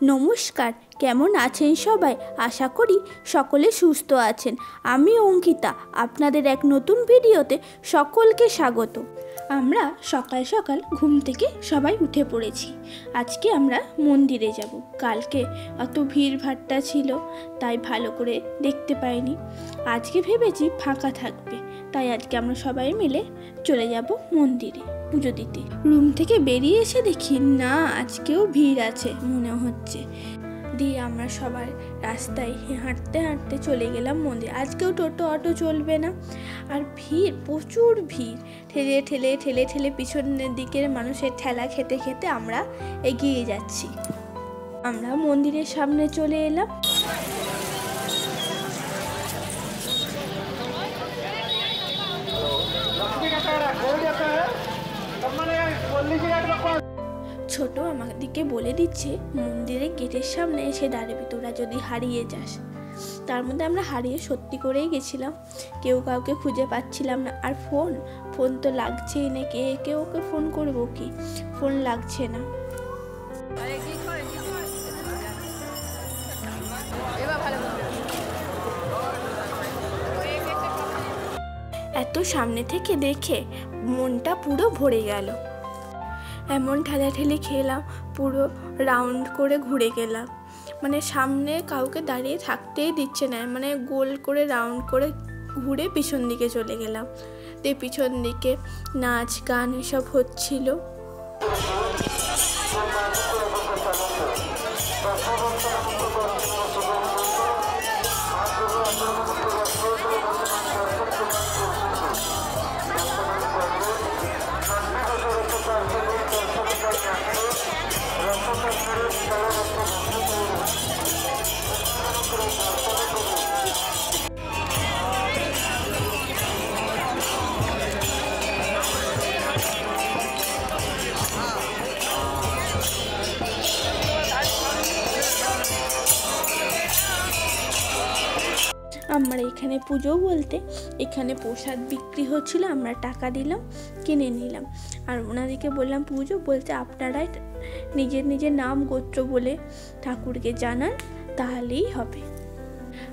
নমস্কার, কেমন আছেন সবাই? আশা করি সকলে সুস্থ আছেন। আমি অঙ্কিতা, আপনাদের এক নতুন ভিডিওতে সকলকে স্বাগত। আমরা সকাল সকাল ঘুম থেকে সবাই উঠে পড়েছি। আজকে আমরা মন্দিরে যাব। কালকে অত ভিড়ভাট্টা ছিল, তাই ভালো করে দেখতে পাইনি। আজকে ভেবেছি ফাঁকা থাকবে, তাই আজকে আমরা সবাই মিলে চলে যাব মন্দিরে পুজো দিতে। রুম থেকে বেরিয়ে এসে দেখি না, আজকেও ভিড় আছে মনে হচ্ছে। দিয়ে আমরা সবাই রাস্তায় হাঁটতে হাঁটতে চলে গেলাম মন্দির। আজকেও টোটো অটো চলবে না, আর ভিড়, প্রচুর ভিড়। ঠেলে ঠেলে ঠেলে ঠেলে পিছনের দিকের মানুষের ঠেলা খেতে খেতে আমরা এগিয়ে যাচ্ছি। আমরা মন্দিরের সামনে চলে এলাম। ছোট আমাদেরকে বলে দিচ্ছে মন্দিরের গেটের সামনে এসে দাঁড়াবি, তোরা যদি হারিয়ে যাস। তার মধ্যে আমরা হারিয়ে সত্যি করেই গেছিলাম, কেউ কাউকে খুঁজে পাচ্ছিলাম না। আর ফোন তো লাগছেই না, ওকে ফোন করবো কি, ফোন লাগছে না। এত সামনে থেকে দেখে মনটা পুরো ভরে গেল। এমন ঠেলাঠেলি খেলাম, পুরো রাউন্ড করে ঘুরে গেলাম। মানে সামনে কাউকে দাঁড়িয়ে থাকতেই দিচ্ছে না, মানে গোল করে রাউন্ড করে ঘুরে পিছন দিকে চলে গেলাম। দিয়ে পিছন দিকে নাচ গান এসব হচ্ছিল। আমরা এখানে পুজো বলতে এখানে প্রসাদ বিক্রি হচ্ছিল, আমরা টাকা দিলাম, কিনে নিলাম। আর ওনাদেরকে বললাম পুজো বলতে আপনারাই নিজের নিজের নাম গোত্র বলে ঠাকুরকে জানান, তাহলেই হবে।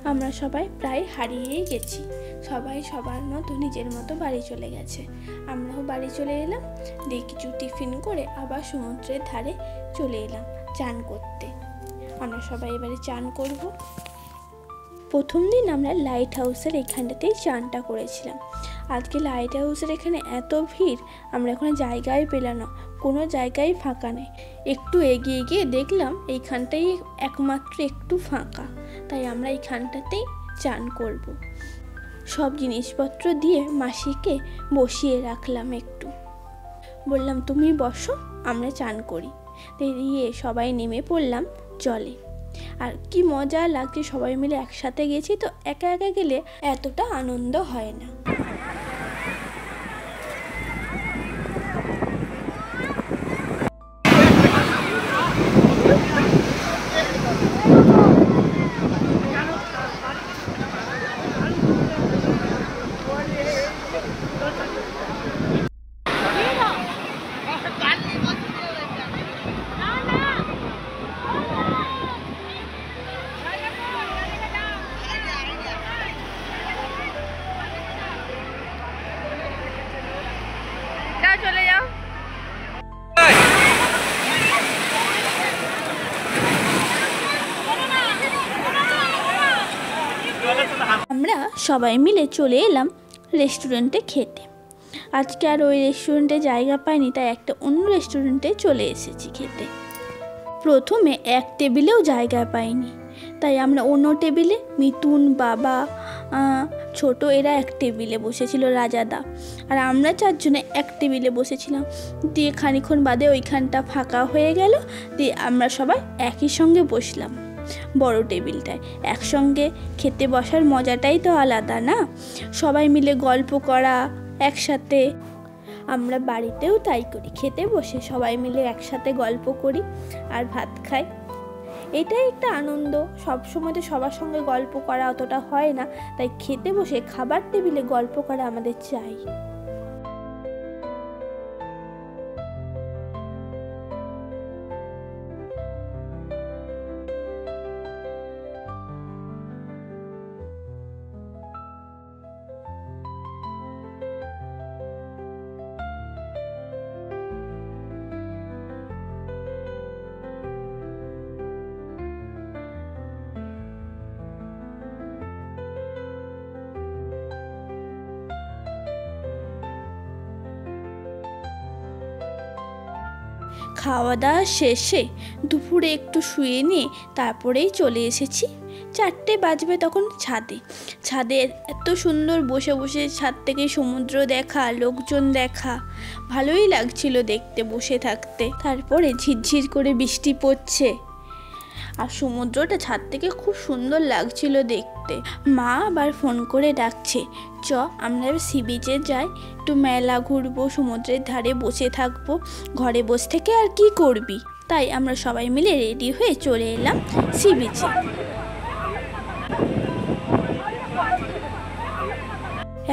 আমরা সবাই প্রায় হারিয়ে গেছি, সবাই সবার মতো নিজের মতো বাড়ি চলে গেছে। আমরাও বাড়ি চলে এলাম। দিয়ে কিছু টিফিন করে আবার সমুদ্রের ধারে চলে এলাম চান করতে। আমরা সবাই এবারে চান করব। প্রথম দিন আমরা লাইট হাউসের এখানটাতেই চানটা করেছিলাম। আজকে লাইট হাউসের এখানে এত ভিড়, আমরা এখন জায়গায় পেলাম না, কোনো জায়গায় ফাঁকা নেই। একটু এগিয়ে গিয়ে দেখলাম এইখানটাই একমাত্র একটু ফাঁকা, তাই আমরা এইখানটাতেই চান করব। সব জিনিসপত্র দিয়ে মাসিকে বসিয়ে রাখলাম, একটু বললাম তুমি বসো, আমরা চান করি। দিয়ে সবাই নেমে পড়লাম জলে। আর কি মজা লাগছে, সবাই মিলে একসাথে গেছি তো, একা একা গেলে এতটা আনন্দ হয় না। চলে যাও। আমরা সবাই মিলে চলে এলাম রেস্টুরেন্টে খেতে। আজকে আর ওই রেস্টুরেন্টে জায়গা পাইনি, তাই একটা অন্য রেস্টুরেন্টে চলে এসেছি খেতে। প্রথমে এক টেবিলেও জায়গা পাইনি, তাই আমরা অন্য টেবিলে, মিতুন, বাবা, ছোট এরা এক টেবিলে বসেছিল, রাজাদা, আর আমরা চারজনে এক টেবিলে বসেছিলাম। দিয়ে খানিক্ষণ বাদে ওইখানটা ফাঁকা হয়ে গেল। দিয়ে আমরা সবাই একই সঙ্গে বসলাম বড় টেবিলটায়। একসঙ্গে খেতে বসার মজাটাই তো আলাদা না, সবাই মিলে গল্প করা একসাথে। আমরা বাড়িতেও তাই করি, খেতে বসে সবাই মিলে একসাথে গল্প করি আর ভাত খাই। এটাই একটা আনন্দ। সবসময় তো সবার সঙ্গে গল্প করা অতটা হয় না, তাই খেতে বসে খাবার টেবিলে গল্প করা আমাদের চাই। খাওয়া দাওয়া শেষে দুপুরে একটু শুয়ে নিয়ে তারপরেই চলে এসেছি 4টে বাজবে তখন ছাদে এত সুন্দর বসে বসে ছাদ থেকে সমুদ্র দেখা, লোকজন দেখা, ভালোই লাগছিল দেখতে বসে থাকতে। তারপরে ঝিরঝির করে বৃষ্টি পড়ছে আর সমুদ্রটা ছাদ থেকে খুব সুন্দর লাগছিল দেখতে। মা আবার ফোন করে ডাকছে, চ আমরা সি বিচে যাই, একটু মেলা ঘুরবো, সমুদ্রের ধারে বসে থাকবো, ঘরে বসে থেকে আর কি করবি। তাই আমরা সবাই মিলে রেডি হয়ে চলে এলাম সি বিচে।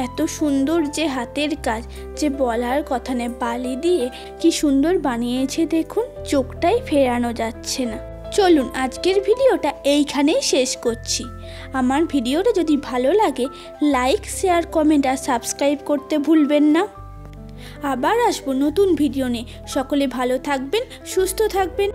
এত সুন্দর যে হাতের কাজ, যে বলার কথা নেই, বালি দিয়ে কি সুন্দর বানিয়েছে দেখুন, চোখটাই ফেরানো যাচ্ছে না। চলুন আজকের ভিডিওটা এইখানেই শেষ করছি। আমার ভিডিওটা যদি ভালো লাগে লাইক, শেয়ার, কমেন্ট আর সাবস্ক্রাইব করতে ভুলবেন না। আবার আসবো নতুন ভিডিও নিয়ে। সকলে ভালো থাকবেন, সুস্থ থাকবেন।